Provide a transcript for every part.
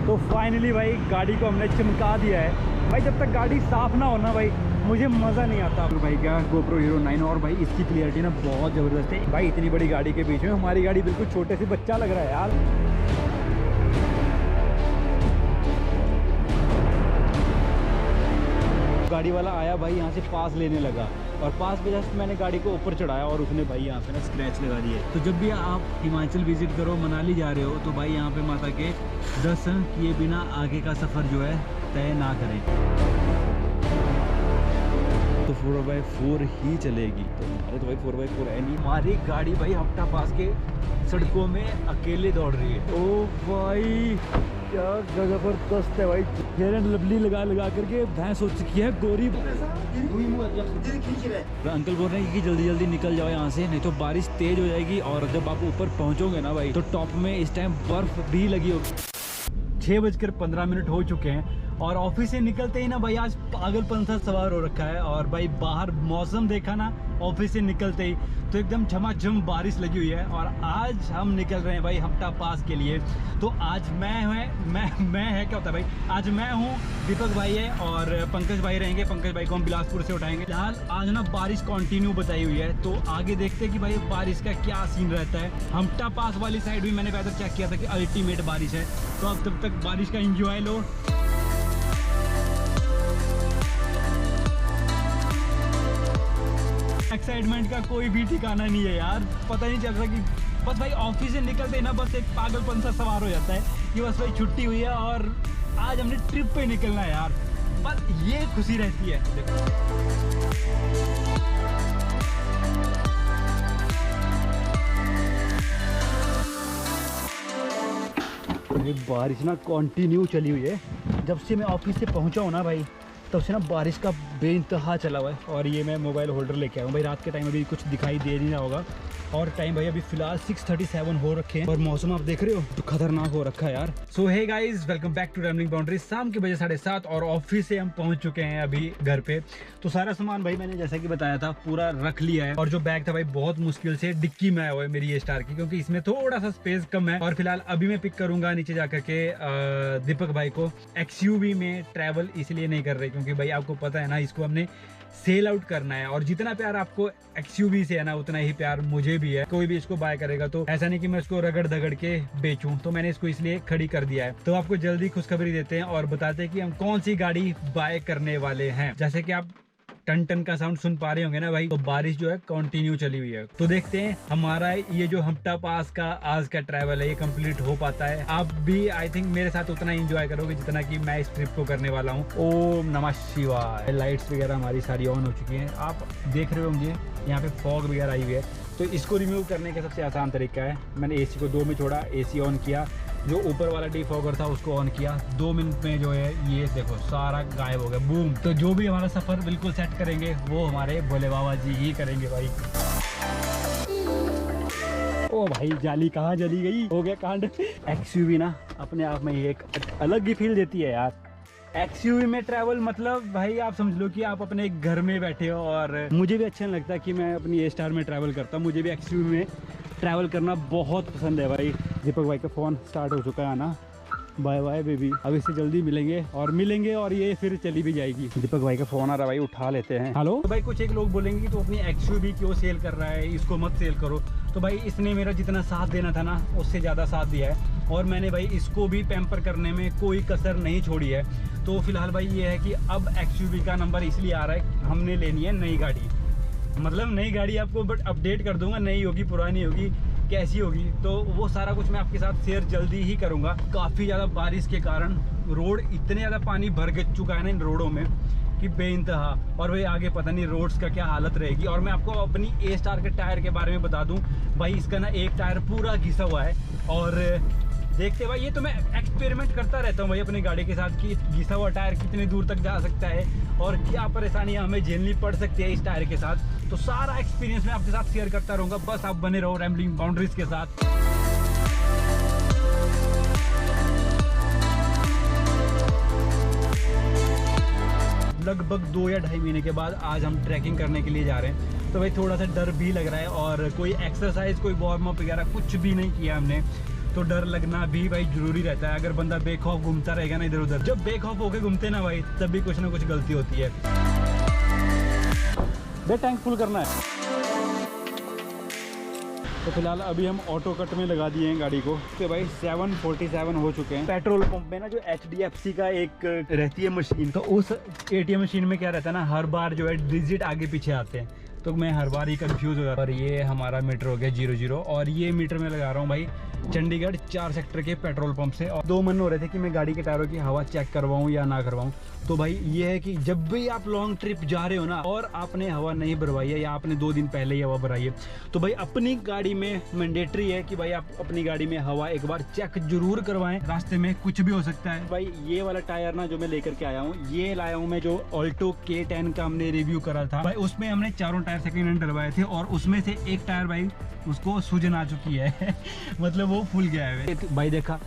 तो फाइनली भाई गाड़ी को हमने चमका दिया है भाई। जब तक गाड़ी साफ़ ना हो ना भाई मुझे मज़ा नहीं आता। तो भाई क्या GoPro Hero 9 और भाई इसकी क्लियरिटी ना बहुत ज़बरदस्त है भाई। इतनी बड़ी गाड़ी के बीच में हमारी गाड़ी बिल्कुल छोटे से बच्चा लग रहा है यार। गाड़ी वाला आया भाई यहाँ से पास लेने लगा और पास पे जस्ट मैंने गाड़ी को ऊपर चढ़ाया और उसने भाई यहाँ पे ना स्क्रैच लगा दिए। तो जब भी आप हिमाचल विजिट करो, मनाली जा रहे हो, तो भाई यहाँ पे माता के दर्शन किए बिना आगे का सफ़र जो है तय ना करें। तो 4x4 ही चलेगी। तो हमारे तो भाई 4x4 है नहीं। हमारी गाड़ी भाई हफ्ता पास के सड़कों में अकेले दौड़ रही है। ओ भाई क्या जबरदस्त है भाई। फेयर एंड लवली लगा लगा करके भैंस हो चुकी है गोरी। अंकल बोल रहे हैं कि जल्दी जल्दी निकल जाओ यहाँ से, नहीं तो बारिश तेज हो जाएगी और जब आप ऊपर पहुँचोगे ना भाई तो टॉप में इस टाइम बर्फ भी लगी होगी। 6:15 हो चुके हैं और ऑफिस से निकलते ही ना भाई आज पागलपन सा सवार हो रखा है। और भाई बाहर मौसम देखा ना ऑफिस से निकलते ही तो एकदम झमाझम बारिश लगी हुई है। और आज हम निकल रहे हैं भाई हफ्ता पास के लिए। तो आज मैं है क्या होता है भाई, आज मैं हूँ, दीपक भाई है और पंकज भाई रहेंगे। पंकज भाई को हम बिलासपुर से उठाएंगे। फिलहाल आज ना बारिश कंटिन्यू बताई हुई है, तो आगे देखते हैं कि भाई बारिश का क्या सीन रहता है। हफ्ता पास वाली साइड भी मैंने वेदर चेक किया था कि अल्टीमेट बारिश है। तो अब तब तक बारिश का एंजॉय लो। एक्साइटमेंट का कोई भी ठिकाना नहीं है यार। पता नहीं चल रहा कि बस भाई ऑफिस से निकलते ना बस एक पागलपन सा सवार हो जाता है कि बस भाई छुट्टी हुई है और आज हमने ट्रिप पे निकलना है यार। बस ये खुशी रहती है। देखो बारिश ना कंटिन्यू चली हुई है। जब से मैं ऑफिस से पहुंचा हूं ना भाई तब से ना बारिश का बेइंतहा चला हुआ है। और ये मैं मोबाइल होल्डर लेके आया हूँ भाई। रात के टाइम अभी कुछ दिखाई दे नहीं रहा होगा और टाइम भाई अभी फिलहाल 6:37 हो रखे हैं और मौसम आप देख रहे हो तो खतरनाक हो रखा है यार। So hey guys, welcome back to rambling boundary. शाम के बजे 7:30 और ऑफिस से हम पहुंच चुके हैं अभी घर पे। तो सारा सामान भाई मैंने जैसा कि बताया था पूरा रख लिया है। और जो बैग था भाई बहुत मुश्किल से डिक्की में आया हुआ है मेरी ये स्टार की, क्योंकि इसमें थोड़ा सा स्पेस कम है। और फिलहाल अभी मैं पिक करूंगा नीचे जाकर के दीपक भाई को। XUV में ट्रैवल इसलिए नहीं कर रहे क्योंकि भाई आपको पता है ना इसको हमने सेल आउट करना है। और जितना प्यार आपको XUV से है ना उतना ही प्यार मुझे भी है। कोई भी इसको बाय करेगा तो ऐसा नहीं कि मैं इसको रगड़ दगड़ के बेचूं, तो मैंने इसको इसलिए खड़ी कर दिया है। तो आपको जल्दी खुशखबरी देते हैं और बताते हैं कि हम कौन सी गाड़ी बाय करने वाले हैं। जैसे कि आप टन टन का साउंड सुन पा रहे होंगे ना भाई, तो बारिश जो है कंटिन्यू चली हुई है। तो देखते हैं हमारा ये जो हफ्ता पास का आज का ट्रैवल है ये कंप्लीट हो पाता है। आप भी आई थिंक मेरे साथ उतना एंजॉय करोगे जितना कि मैं इस ट्रिप को करने वाला हूँ। ओम नमः शिवाय। लाइट्स वगैरह हमारी सारी ऑन हो चुकी हैं। आप देख रहे होंगे यहाँ पे फॉग वगैरह आई हुई है। तो इसको रिमूव करने का सबसे आसान तरीका है, मैंने AC को 2 में छोड़ा, AC ऑन किया, जो ऊपर वाला डिफॉगर था उसको ऑन किया। 2 मिनट में जो है ये देखो सारा गायब हो गया, बूम। तो जो भी हमारा सफ़र बिल्कुल सेट करेंगे वो हमारे भोले बाबा जी ही करेंगे भाई। ओ भाई जाली कहाँ जली गई, हो गया कांड। XUV ना अपने आप में एक अलग ही फील देती है यार। XUV में ट्रैवल मतलब भाई आप समझ लो कि आप अपने घर में बैठे हो। और मुझे भी अच्छा नहीं लगता कि मैं अपनी A स्टार में ट्रैवल करता हूँ। मुझे भी XUV में ट्रैवल करना बहुत पसंद है भाई। दीपक भाई का फ़ोन स्टार्ट हो चुका है ना। बाय बाय बेबी, अब इससे जल्दी मिलेंगे और ये फिर चली भी जाएगी। दीपक भाई का फ़ोन आ रहा है भाई, उठा लेते हैं। हेलो। तो भाई कुछ एक लोग बोलेंगे तो अपनी XUV क्यों सेल कर रहा है, इसको मत सेल करो। तो भाई इसने मेरा जितना साथ देना था ना उससे ज़्यादा साथ दिया है और मैंने भाई इसको भी पैम्पर करने में कोई कसर नहीं छोड़ी है। तो फिलहाल भाई ये है कि अब XUV का नंबर इसलिए आ रहा है, हमने लेनी है नई गाड़ी। मतलब नई गाड़ी आपको बट अपडेट कर दूंगा, नई होगी पुरानी होगी कैसी होगी तो वो सारा कुछ मैं आपके साथ शेयर जल्दी ही करूंगा। काफ़ी ज़्यादा बारिश के कारण रोड इतने ज़्यादा पानी भर चुका है ना इन रोडों में कि बेइंतहा। और भाई आगे पता नहीं रोड्स का क्या हालत रहेगी। और मैं आपको अपनी A स्टार के टायर के बारे में बता दूं भाई, इसका ना एक टायर पूरा घिसा हुआ है। और देखते भाई ये तो मैं एक्सपेरिमेंट करता रहता हूँ भाई अपनी गाड़ी के साथ कि घिसा हुआ टायर कितनी दूर तक जा सकता है और क्या परेशानियाँ हमें झेलनी पड़ सकती है इस टायर के साथ। तो सारा एक्सपीरियंस मैं आपके साथ शेयर करता रहूँगा। बस आप बने रहो रैमलिंग बाउंड्रीज के साथ। लगभग 2 या 2.5 महीने के बाद आज हम ट्रैकिंग करने के लिए जा रहे हैं। तो भाई थोड़ा सा डर भी लग रहा है और कोई एक्सरसाइज कोई वार्म अप वगैरह कुछ भी नहीं किया हमने। तो डर लगना भी भाई जरूरी रहता है। अगर बंदा बेखौफ घूमता रहेगा ना इधर उधर, जब बेखौफ होके घूमते ना भाई, तब भी कुछ ना कुछ गलती होती है। बे टैंक फुल करना है। तो फिलहाल अभी हम ऑटो कट में लगा दिए हैं गाड़ी को। तो भाई 7:47 हो चुके हैं। पेट्रोल पंप में ना जो HDFC का एक रहती है मशीन, तो उस ATM मशीन में क्या रहता है ना, हर बार जो है डिजिट आगे पीछे आते हैं, तो मैं हर बार ही कंफ्यूज हो जाता हूँ। और ये हमारा मीटर हो गया 00, और ये मीटर मैं लगा रहा हूँ भाई चंडीगढ़ 4 सेक्टर के पेट्रोल पंप से। और 2 मन हो रहे थे कि मैं गाड़ी के टायरों की हवा चेक करवाऊँ या ना करवाऊँ। तो भाई ये है कि जब भी आप लॉन्ग ट्रिप जा रहे हो ना और आपने हवा नहीं भरवाई है या आपने 2 दिन पहले ही हवा भराई है, तो भाई अपनी गाड़ी में मैंडेटरी है कि भाई आप अपनी गाड़ी में हवा एक बार चेक जरूर करवाएं। रास्ते में कुछ भी हो सकता है। भाई ये वाला टायर ना जो मैं लेकर के आया हूँ, ये लाया हूँ मैं जो ऑल्टो K10 का हमने रिव्यू करा था भाई, उसमें हमने चारों टायर सेकेंड हैंड डलवाए थे और उसमें से एक टायर भाई उसको सूजन आ चुकी है मतलब वो फूल गया है भाई। देखा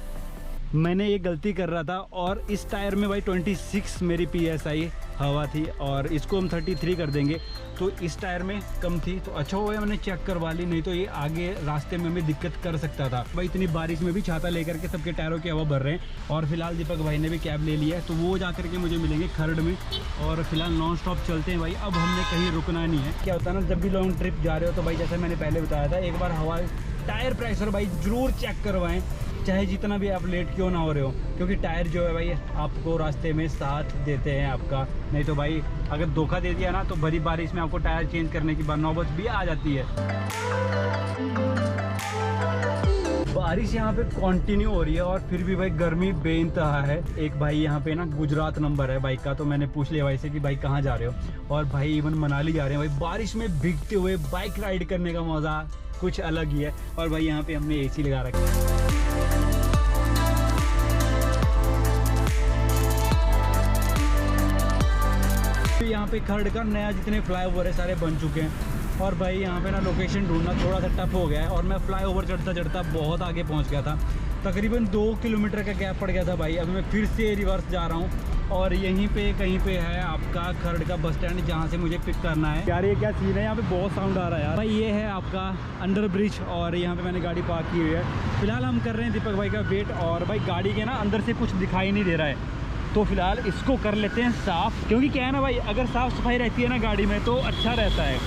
मैंने ये गलती कर रहा था, और इस टायर में भाई 26 मेरी PSI हवा थी और इसको हम 33 कर देंगे, तो इस टायर में कम थी। तो अच्छा हुआ मैंने चेक करवा ली, नहीं तो ये आगे रास्ते में भी दिक्कत कर सकता था। भाई इतनी बारिश में भी छाता लेकर के सबके टायरों की हवा भर रहे हैं। और फिलहाल दीपक भाई ने भी कैब ले लिया है, तो वो जा करके मुझे मिलेंगे खरड़ में। और फिलहाल नॉन स्टॉप चलते हैं भाई, अब हमने कहीं रुकना नहीं है। क्या होता है ना, जब भी लॉन्ग ट्रिप जा रहे हो तो भाई जैसे मैंने पहले बताया था, एक बार हवा टायर प्रेशर भाई जरूर चेक करवाएं, चाहे जितना भी आप लेट क्यों ना हो रहे हो, क्योंकि टायर जो है भाई आपको रास्ते में साथ देते हैं आपका। नहीं तो भाई अगर धोखा दे दिया ना तो भरी बारिश में आपको टायर चेंज करने की बात नौबत भी आ जाती है। बारिश यहाँ पे कंटिन्यू हो रही है और फिर भी भाई गर्मी बेइंतहा है। एक भाई यहाँ पे ना गुजरात नंबर है बाइक का, तो मैंने पूछ लिया भाई से कि भाई कहाँ जा रहे हो, और भाई इवन मनाली जा रहे हैं। भाई बारिश में भीगते हुए बाइक राइड करने का मज़ा कुछ अलग ही है। और भाई यहाँ पे हमने AC लगा रखा है। यहाँ पे खरड़ का नया जितने फ्लाईओवर है सारे बन चुके हैं। और भाई यहाँ पे ना लोकेशन ढूंढना थोड़ा सा टफ हो गया है, और मैं फ्लाईओवर चढ़ता चढ़ता बहुत आगे पहुँच गया था। तकरीबन 2 किलोमीटर का गैप पड़ गया था भाई। अभी मैं फिर से रिवर्स जा रहा हूँ और यहीं पे कहीं पे है आपका खरड़ का बस स्टैंड, जहाँ से मुझे पिक करना है। यार ये क्या सीन है, यहाँ पे बहुत साउंड आ रहा है यार। भाई ये है आपका अंडर ब्रिज, और यहाँ पे मैंने गाड़ी पार्क की हुई है। फिलहाल हम कर रहे हैं दीपक भाई का वेट, और भाई गाड़ी के ना अंदर से कुछ दिखाई नहीं दे रहा है, तो फिलहाल इसको कर लेते हैं साफ़। क्योंकि क्या है ना भाई, अगर साफ़ सफाई रहती है ना गाड़ी में तो अच्छा रहता है।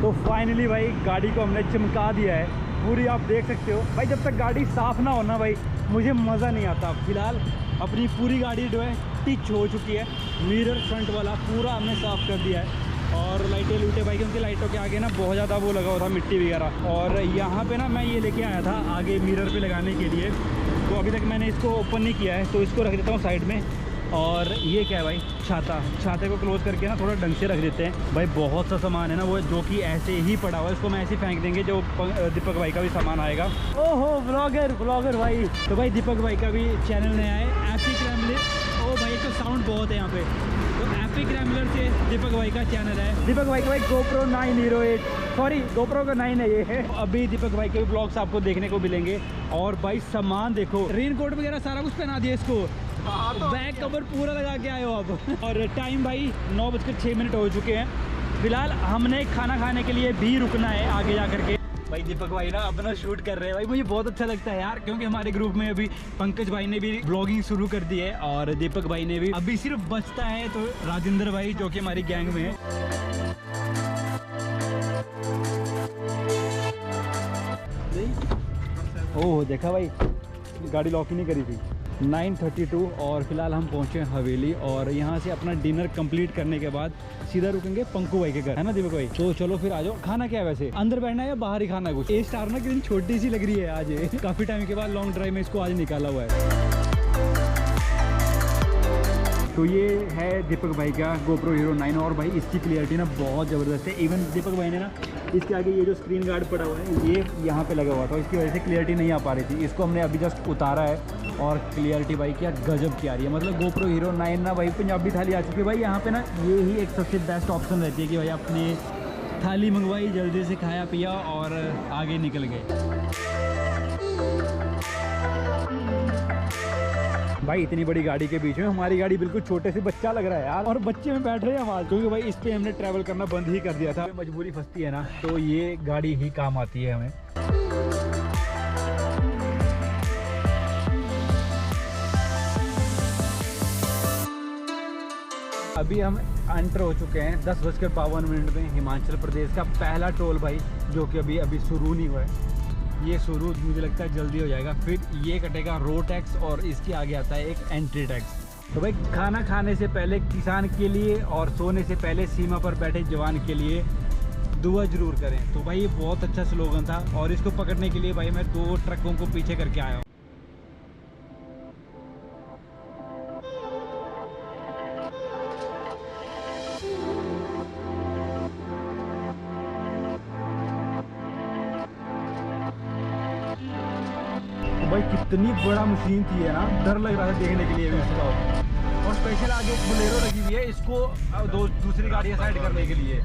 तो फाइनली भाई गाड़ी को हमने चमका दिया है पूरी, आप देख सकते हो भाई। जब तक गाड़ी साफ़ ना हो ना भाई मुझे मज़ा नहीं आता। फिलहाल अपनी पूरी गाड़ी जो है टिच हो चुकी है, मिरर फ्रंट वाला पूरा हमने साफ़ कर दिया है। और लाइटें लूटे भाई, क्योंकि लाइटों के आगे ना बहुत ज़्यादा वो लगा हुआ था मिट्टी वगैरह। और यहाँ पे ना मैं ये लेके आया था आगे मिरर पे लगाने के लिए, तो अभी तक मैंने इसको ओपन नहीं किया है, तो इसको रख देता हूँ साइड में। और ये क्या है भाई, छाते को क्लोज करके ना थोड़ा ढंग से रख देते हैं। भाई बहुत सा सामान है ना वो जो कि ऐसे ही पड़ा हुआ है, इसको मैं ऐसे ही फेंक देंगे जो दीपक भाई का भी सामान आएगा। ओहो ब्लॉगर भाई। तो भाई दीपक भाई का भी चैनल नया है, एपिक रैमलर। ओ भाई एक तो साउंड बहुत है यहाँ पे, तो एपिक रैमलर से दीपक भाई का चैनल है। दीपक भाई का भाई GoPro 908, सॉरी GoPro का 9 है ये है। अभी दीपक भाई के भी ब्लॉग्स आपको देखने को मिलेंगे। और भाई सामान देखो, रेनकोट वगैरह सारा कुछ पहना दिया इसको, बैक कवर पूरा लगा के आए हो आप। और टाइम भाई 9:06 हो चुके हैं। फिलहाल हमने खाना खाने के लिए भी रुकना है आगे जा करके। भाई दीपक भाई ना अपना शूट कर रहे हैं भाई, मुझे बहुत अच्छा लगता है यार, क्योंकि हमारे ग्रुप में अभी पंकज भाई ने भी ब्लॉगिंग शुरू कर दी है और दीपक भाई ने भी। अभी सिर्फ बचता है तो राजेंद्र भाई जो कि हमारी गैंग में है। ओह देखा भाई, गाड़ी लॉक ही नहीं करी थी। 9:32 और फिलहाल हम पहुंचे हवेली, और यहाँ से अपना डिनर कंप्लीट करने के बाद सीधा रुकेंगे पंकु भाई के घर, है ना दीपक भाई। तो चलो फिर आ जाओ। खाना क्या है वैसे, अंदर बैठना है या बाहर ही खाना है कुछ? A स्टार ना कितनी छोटी सी लग रही है आज, काफी टाइम के बाद लॉन्ग ड्राइव में इसको आज निकाला हुआ है। तो ये है दीपक भाई का GoPro Hero 9, और भाई इसकी क्लियरिटी ना बहुत ज़बरदस्त है। इवन दीपक भाई ने ना इसके आगे ये जो स्क्रीन गार्ड पड़ा हुआ है ये यहाँ पे लगा हुआ था, इसकी वजह से क्लियरिटी नहीं आ पा रही थी। इसको हमने अभी जस्ट उतारा है और क्लियरिटी भाई क्या गजब की आ रही है। मतलब GoPro Hero 9 ना भाई पंजाबी थाली आ चुकी है भाई। यहाँ पे ना ये ही एक सबसे बेस्ट ऑप्शन रहती है कि भाई अपनी थाली मंगवाई, जल्दी से खाया पिया और आगे निकल गए। भाई इतनी बड़ी गाड़ी के बीच में हमारी गाड़ी बिल्कुल छोटे से बच्चा लग रहा है यार, और बच्चे में बैठ रहे हैं आवाज, क्योंकि भाई इस पे हमने ट्रैवल करना बंद ही कर दिया था। मजबूरी फंसती है ना, तो ये गाड़ी ही काम आती है हमें। अभी हम एंटर हो चुके हैं 10:52 में हिमाचल प्रदेश का पहला टोल भाई, जो कि अभी शुरू नहीं हुआ है। ये शुरू मुझे लगता है जल्दी हो जाएगा। फिर ये कटेगा रोड टैक्स और इसके आगे आता है एक एंट्री टैक्स। तो भाई खाना खाने से पहले किसान के लिए और सोने से पहले सीमा पर बैठे जवान के लिए दुआ जरूर करें। तो भाई ये बहुत अच्छा स्लोगन था और इसको पकड़ने के लिए भाई मैं 2 ट्रकों को पीछे करके आया हूँ। भाई कितनी बड़ा मशीन थी है ना, डर लग रहा था देखने के लिए भी इसका। और स्पेशल आगे एक बोलेरो लगी हुई है इसको दूसरी गाड़ियाँ साइड करने के लिए।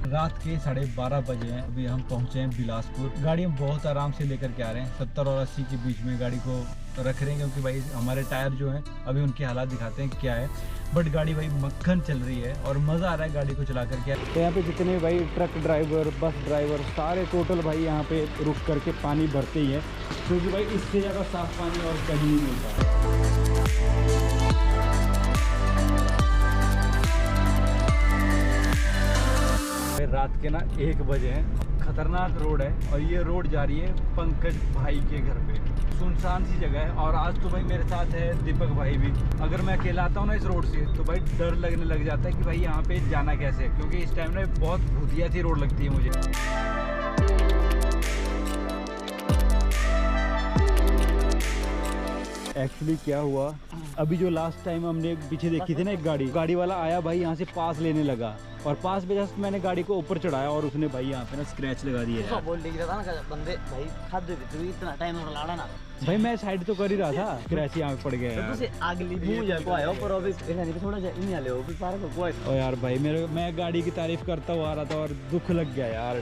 रात के 12:30 बजे हैं, अभी हम पहुंचे हैं बिलासपुर। गाड़ी हम बहुत आराम से लेकर के आ रहे हैं, 70 और 80 के बीच में गाड़ी को रख रहे हैं, क्योंकि भाई हमारे टायर जो हैं अभी उनके हालात दिखाते हैं क्या है। बट गाड़ी भाई मक्खन चल रही है और मज़ा आ रहा है गाड़ी को चला करके। तो यहाँ पे जितने भाई ट्रक ड्राइवर, बस ड्राइवर, सारे टोटल भाई यहाँ पे रुक करके पानी भरते ही है, क्योंकि भाई इससे ज़्यादा साफ़ पानी और कहीं नहीं मिलता। रात के ना 1 बजे हैं, खतरनाक रोड है और ये रोड जा रही है पंकज भाई के घर पे। सुनसान सी जगह है और आज तो भाई मेरे साथ है दीपक भाई भी। अगर मैं अकेला आता हूँ ना इस रोड से तो भाई डर लगने लग जाता है कि भाई यहाँ पे जाना कैसे है, क्योंकि इस टाइम ना बहुत भूतिया सी रोड लगती है मुझे। एक्चुअली क्या हुआ, अभी जो लास्ट टाइम हमने पीछे देखी थी ना एक गाड़ी वाला आया भाई यहाँ से पास लेने लगा और पास पे जस्ट मैंने गाड़ी को ऊपर चढ़ाया और उसने भाई यहाँ पे ना स्क्रैच लगा दिया है। बोल रहा था ना बंदे भाई खाद इतना टाइम लाड़ा ना भाई मैं साइड तो कर ही रहा था, स्क्रैच यहाँ पे पड़ गया यार। अगली मुंह को आया पर अभी थोड़ा इन आले हो पार को कोई। ओ यार भाई मैं गाड़ी की तारीफ करता हुआ आ रहा था और दुख लग गया यार।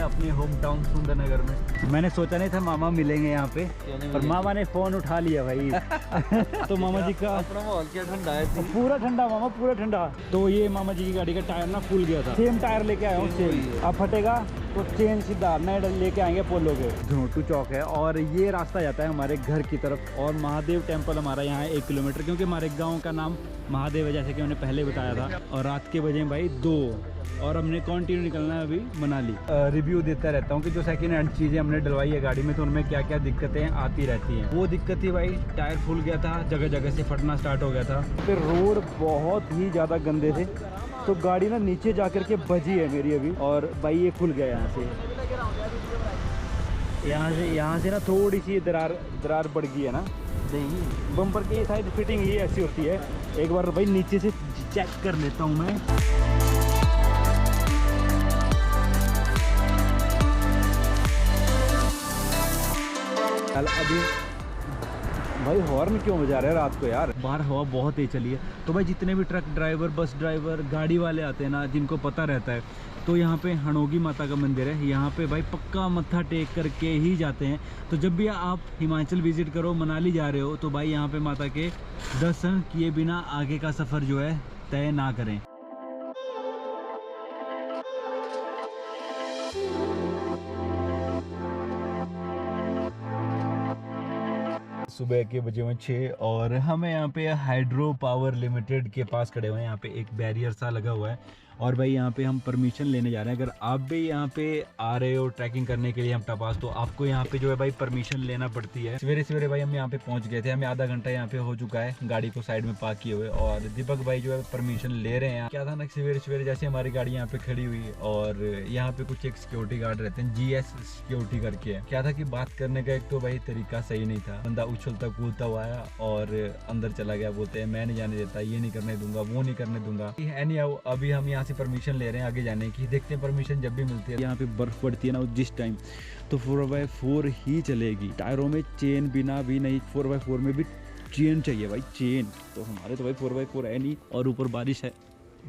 अपने होम टाउन सुंदरनगर में मैंने सोचा नहीं था मामा मिलेंगे यहाँ पे, पर मामा ने फोन उठा लिया भाई। तो मामा जी का अपना माहौल क्या ठंडा है, पूरा ठंडा मामा, पूरा ठंडा। तो ये मामा जी की गाड़ी का टायर ना फूल गया था, सेम टायर लेके आया हूँ सेम। अब फटेगा तो चेन सीधा नए लेके आएंगे पोलो के। धनोटू चौक है और ये रास्ता जाता है हमारे घर की तरफ। और महादेव टेम्पल हमारा यहाँ है 1 किलोमीटर, क्योंकि हमारे गाँव का नाम महादेव है, जैसे कि मैंने पहले बताया था। और रात के बजे भाई 2 और हमने कंटिन्यू निकलना है अभी मनाली। रिव्यू देता रहता हूँ कि जो सेकंड हैंड चीज़ें हमने डलवाई है गाड़ी में तो उनमें क्या क्या दिक्कतें आती रहती हैं। वो दिक्कत थी भाई, टायर फूल गया था, जगह जगह से फटना स्टार्ट हो गया था। फिर रोड बहुत ही ज़्यादा गंदे थे तो गाड़ी ना नीचे जा कर के बजी है मेरी अभी। और भाई ये खुल गया यहाँ से ना थोड़ी सी दरार बढ़ गई है ना। नहीं, बम्पर की साइड फिटिंग ही ऐसी होती है। एक बार भाई नीचे से चेक कर लेता हूँ मैं। अभी भाई हॉर्न क्यों बजा रहे हैं रात को यार, बाहर हवा बहुत तेज चली है। तो भाई जितने भी ट्रक ड्राइवर, बस ड्राइवर, गाड़ी वाले आते हैं ना, जिनको पता रहता है, तो यहाँ पे हणोगी माता का मंदिर है, यहाँ पे भाई पक्का मत्था टेक करके ही जाते हैं। तो जब भी आप हिमाचल विजिट करो, मनाली जा रहे हो, तो भाई यहाँ पे माता के दर्शन किए बिना आगे का सफ़र जो है तय ना करें। सुबह के बजे हुए 6 और हमें यहाँ पे हाइड्रो पावर लिमिटेड के पास खड़े हुए हैं। यहाँ पे एक बैरियर सा लगा हुआ है और भाई यहाँ पे हम परमिशन लेने जा रहे हैं। अगर आप भी यहाँ पे आ रहे हो ट्रैकिंग करने के लिए हम पास, तो आपको यहाँ पे जो है भाई परमिशन लेना पड़ती है। सवेरे सवेरे भाई हम यहाँ पे पहुँच गए थे, हमें आधा घंटा यहाँ पे हो चुका है गाड़ी को साइड में पार्क किए हुए। और दीपक भाई जो है परमिशन ले रहे हैं। क्या था ना, सवेरे सवेरे जैसे हमारी गाड़ी यहाँ पे खड़ी हुई और यहाँ पे कुछ एक सिक्योरिटी गार्ड रहते हैं, GS सिक्योरिटी करके है। क्या था कि बात करने का एक तो भाई तरीका सही नहीं था। बंदा उछलता कूदता हुआ आया और अंदर चला गया, बोलते हैं मैं नहीं जाने देता, ये नहीं करने दूंगा, वो नहीं करने दूंगा। एनीहाउ अभी हम यहाँ से परमिशन ले रहे हैं आगे जाने की, देखते हैं परमिशन जब भी मिलती है। यहाँ पे बर्फ पड़ती है ना जिस टाइम, तो 4x4 ही चलेगी। टायरों में चेन बिना भी नहीं, 4x4 में भी चेन चाहिए भाई, चेन। तो हमारे तो भाई 4x4 है नहीं और ऊपर बारिश है,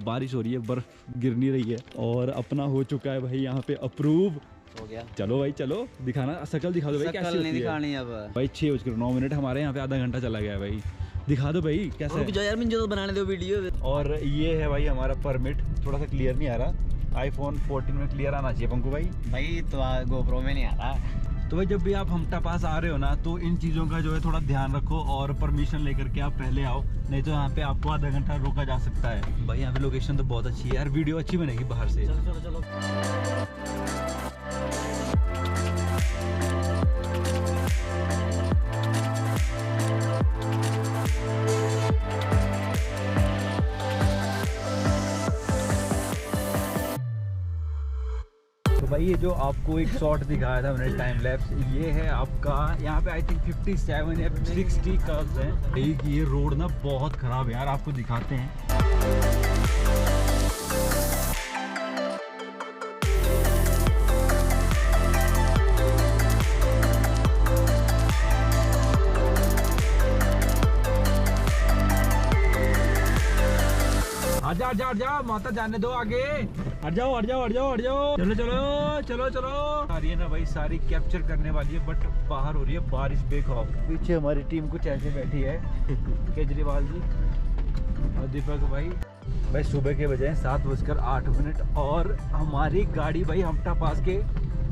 बारिश हो रही है, बर्फ गिर नहीं रही है। और अपना हो चुका है भाई यहाँ पे अप्रूव हो गया। चलो भाई चलो, दिखाना शकल दिखा दो भाई, कैसे नहीं दिखानी अब भाई। 6:09 हमारे यहाँ पे आधा घंटा चला गया है भाई, दिखा दो भाई कैसा है। यार मुझे तो बनाने दो वीडियो। और ये है भाई हमारा परमिट, थोड़ा सा क्लियर नहीं आ रहा, iPhone 14 में क्लियर आना चाहिए पंकु भाई। भाई तो GoPro में नहीं आ रहा। तो भाई जब भी आप हमटा पास आ रहे हो ना, तो इन चीज़ों का जो है थोड़ा ध्यान रखो और परमिशन लेकर के आप पहले आओ, नहीं तो यहाँ पे आपको आधा घंटा रोका जा सकता है। भाई यहाँ पे लोकेशन तो बहुत अच्छी है यार, वीडियो अच्छी बनेगी बाहर से। चलो चलो चलो। भाई ये जो आपको एक शॉट दिखाया था मैंने टाइम लैप्स, ये है आपका यहाँ पे आई थिंक 57 या 60 कर्व्स है। ये रोड ना बहुत खराब है यार, आपको दिखाते हैं। हट जाओ माता, जाने दो आगे, हट जाओ। चलो चलो। आ रही है ना भाई, सारी कैप्चर करने वाली है, बट बाहर हो रही है बारिश बेखौफ। पीछे हमारी टीम कुछ ऐसे बैठी है, केजरीवाल जी और दीपक भाई सुबह के बजे 7:08 और हमारी गाड़ी भाई हमटा पास के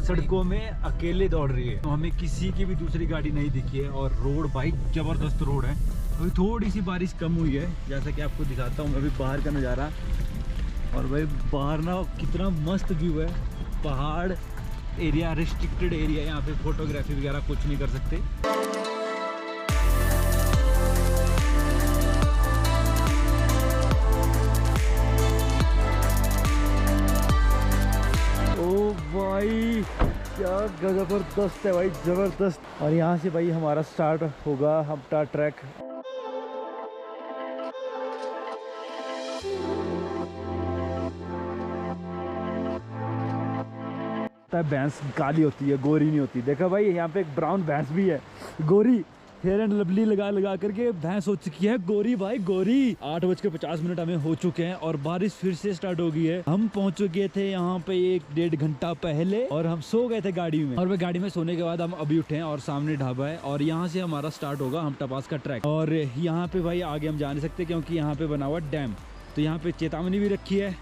सड़कों में अकेले दौड़ रही है। तो हमें किसी की भी दूसरी गाड़ी नहीं दिखी है और रोड भाई जबरदस्त रोड है। अभी थोड़ी सी बारिश कम हुई है, जैसा कि आपको दिखाता हूँ अभी बाहर का नज़ारा। और भाई बाहर ना कितना मस्त व्यू है, पहाड़ एरिया, रिस्ट्रिक्टेड एरिया, यहाँ पे फोटोग्राफी वगैरह कुछ नहीं कर सकते। ओ भाई क्या जबरदस्त है भाई, जबरदस्त। और यहाँ से भाई हमारा स्टार्ट होगा हमटा ट्रैक। भैंस काली होती है, गोरी नहीं होती। देखा भाई यहाँ पे एक ब्राउन भैंस भी है, गोरी फेयर एंड लवली लगा करके भैंस हो चुकी है गोरी भाई, गोरी। 8:50 हमें हो चुके हैं और बारिश फिर से स्टार्ट हो गई है। हम पहुंच चुके थे यहाँ पे 1-1.5 घंटा पहले और हम सो गए थे गाड़ी में। और वे गाड़ी में सोने के बाद हम अभी उठे हैं और सामने ढाबा है और यहाँ से हमारा स्टार्ट होगा हमटा पास का ट्रैक। और यहाँ पे भाई आगे हम जा नहीं सकते क्योंकि यहाँ पे बना हुआ डैम, तो यहाँ पे चेतावनी भी रखी है,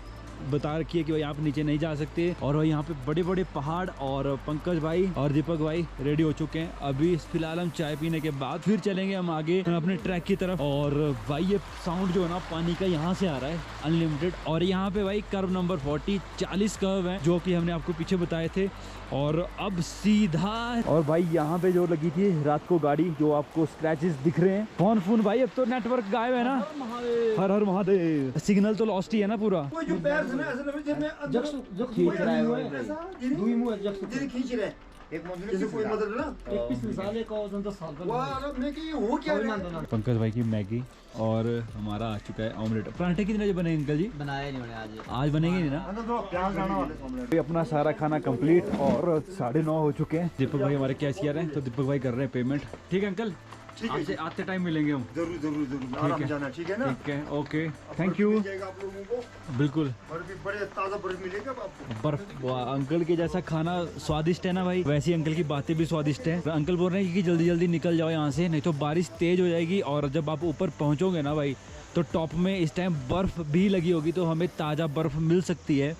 बता रखी है कि भाई आप नीचे नहीं जा सकते। और यहाँ पे बड़े बड़े पहाड़। और पंकज भाई और दीपक भाई रेडी हो चुके हैं। अभी फिलहाल हम चाय पीने के बाद फिर चलेंगे हम आगे अपने ट्रैक की तरफ। और भाई ये साउंड जो है ना पानी का यहाँ से आ रहा है अनलिमिटेड। और यहाँ पे भाई कर्व नंबर 40 कर्व है जो कि हमने आपको पीछे बताए थे। और अब सीधा, और भाई यहाँ पे जो लगी थी रात को गाड़ी, जो आपको स्क्रैचेस दिख रहे हैं, फोन भाई अब तो नेटवर्क गायब है ना। हर हर महादेव। सिग्नल तो लॉस्ट ही है ना पूरा। पंकज भाई की मैगी और हमारा आ चुका है ऑमलेट। पराठे कितने बने अंकल जी? बनाए नहीं बने आज बनेंगे नहीं ना। अपना सारा खाना कंप्लीट और 9:30 हो चुके हैं। दीपक भाई हमारे कैशियर हैं, तो दीपक भाई कर रहे हैं पेमेंट। ठीक है अंकल, आपसे आते टाइम मिलेंगे हम। जरूर आराम जाना, ठीक है ना? ठीक है, ओके, थैंक यू। आप लोगों को बिल्कुल बर्फ भी बड़े ताज़ा बर्फ मिलेगा आपको। बर्फ। अंकल के जैसा खाना स्वादिष्ट है ना भाई, वैसी अंकल की बातें भी स्वादिष्ट है। अंकल बोल रहे हैं कि जल्दी जल्दी निकल जाओ यहाँ से, नहीं तो बारिश तेज हो जाएगी। और जब आप ऊपर पहुँचोगे ना भाई, तो टॉप में इस टाइम बर्फ़ भी लगी होगी, तो हमें ताज़ा बर्फ़ मिल सकती है।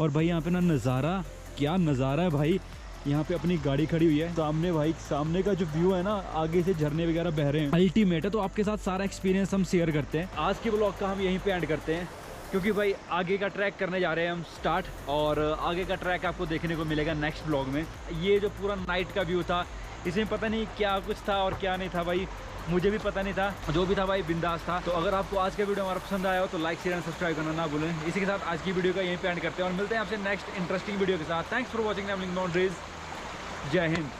और भाई यहाँ पे ना नज़ारा, क्या नज़ारा है भाई। यहाँ पे अपनी गाड़ी खड़ी हुई है सामने भाई, सामने का जो व्यू है ना, आगे से झरने वगैरह बह रहे हैं, अल्टीमेट है। तो आपके साथ सारा एक्सपीरियंस हम शेयर करते हैं। आज के ब्लॉग का हम यहीं पे एंड करते हैं, क्योंकि भाई आगे का ट्रैक करने जा रहे हैं हम स्टार्ट। और आगे का ट्रैक आपको देखने को मिलेगा नेक्स्ट ब्लॉग में। ये जो पूरा नाइट का व्यू था, इसमें पता नहीं क्या कुछ था और क्या नहीं था भाई, मुझे भी पता नहीं था। जो भी था भाई बिंदास था। तो अगर आपको आज का वीडियो हमारा पसंद आया हो तो लाइक शेयर एंड सब्सक्राइब करना ना भूलें। इसी के साथ आज की वीडियो का यहीं पे एंड करते हैं और मिलते हैं आपसे नेक्स्ट इंटरेस्टिंग वीडियो के साथ। Thanks for watching travelling boundaries. जय हिंद।